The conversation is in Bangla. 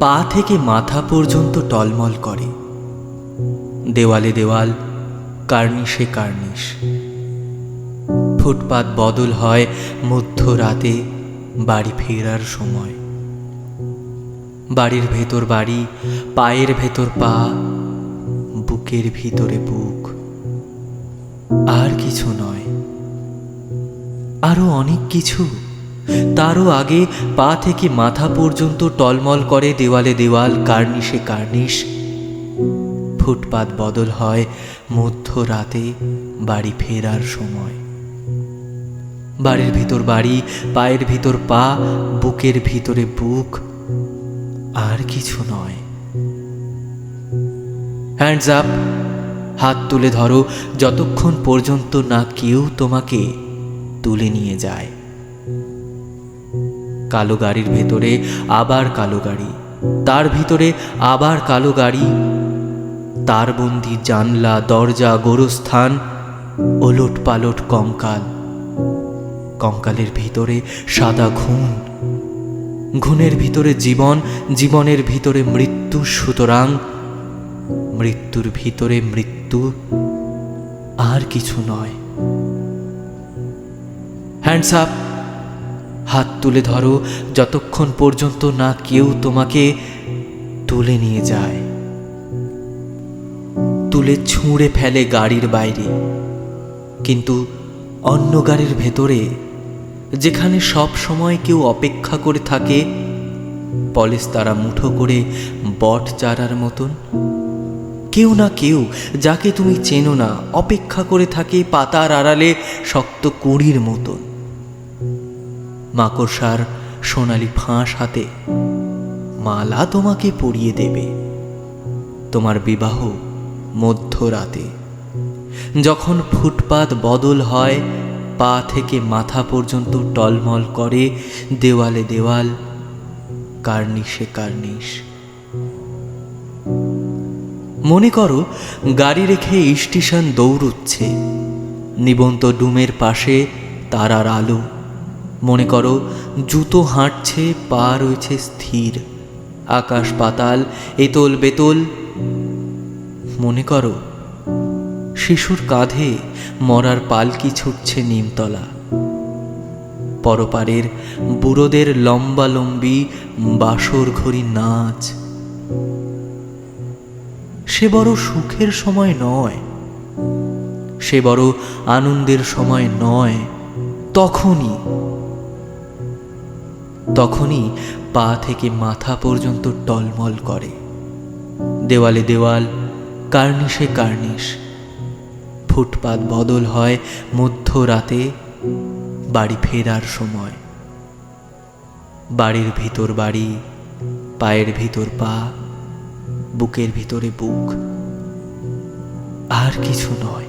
পা থেকে মাথা পর্যন্ত টলমল করে, দেওয়ালে দেওয়াল, কার্নিশে কার্নিশ। ফুটপাত বদল হয় মধ্যরাতে বাড়ি ফেরার সময়। বাড়ির ভেতর বাড়ি, পায়ের ভেতর পা, বুকের ভিতরে বুক। আর কিছু নয়, আরো অনেক কিছু। তারও আগে পা থেকে মাথা পর্যন্ত টলমল করে দেওয়ালে দেওয়াল, কার্নিশে কার্নিশ। ফুটপাত বদল হয় মধ্যরাতে বাড়ি ফেরার সময়। বাড়ির ভিতর বাড়ি, পায়ের ভিতর পা, বুকের ভিতরে বুক। আর কিছু নয়। হ্যান্ডস আপ, হাত তুলে ধরো যতক্ষণ পর্যন্ত না কেউ তোমাকে তুলে নিয়ে যায়। কালো গাড়ির ভেতরে আবার কালো গাড়ি, তার ভিতরে আবার কালো গাড়ি, তারবন্দি জানলা, দরজা, গোরস্থান, ওলট পালট কঙ্কাল। কঙ্কালের ভিতরে সাদা ঘুণ, ঘুণের ভিতরে জীবন, জীবনের ভিতরে মৃত্যু। সুতরাং মৃত্যুর ভিতরে মৃত্যু, আর কিছু নয়। হ্যান্ডস আপ, হাত তুলে ধরো যতক্ষণ পর্যন্ত না কেউ তোমাকে তুলে নিয়ে যায়, তুলে ছুঁড়ে ফেলে গাড়ির বাইরে। কিন্তু অন্য গাড়ির ভেতরে, যেখানে সব সময় কেউ অপেক্ষা করে থাকে, পলেস্তারা মুঠো করে বট চারার মতন, কেউ না কেউ যাকে তুমি চেনো না অপেক্ষা করে থাকে পাতার আড়ালে শক্ত কুঁড়ির মতন। মাকড়সার সোনালি ফাঁস হাতে মালা তোমাকে পরিয়ে দেবে। তোমার বিবাহ মধ্যরাতে, যখন ফুটপাত বদল হয়, পা থেকে মাথা পর্যন্ত টলমল করে দেওয়ালে দেওয়াল, কার্নিশে কার্নিশ। মনে করো গাড়ি রেখে স্টেশন দৌড়ুচ্ছে, নিবন্ত ডুমের পাশে তারার আলো। মনে করো জুতো হাঁটছে, পা রয়েছে স্থির, আকাশ পাতাল এতল বেতল। মনে করো শিশুর কাঁধে মরার পালকি ছুটছে নিমতলা। পরপারের বুড়োদের লম্বালম্বি বাসর ঘড়ি নাচ। সে বড় সুখের সময় নয়, সে বড় আনন্দের সময় নয়। তখনই পা থেকে মাথা পর্যন্ত টলমল করে দেওয়ালে দেওয়াল, কার্নিশে কার্নিশ। ফুটপাত বদল হয় মধ্যরাতে বাড়ি ফেরার সময়। বাড়ির ভিতর বাড়ি, পায়ের ভিতর পা, বুকের ভিতরে বুক। আর কিছু নয়।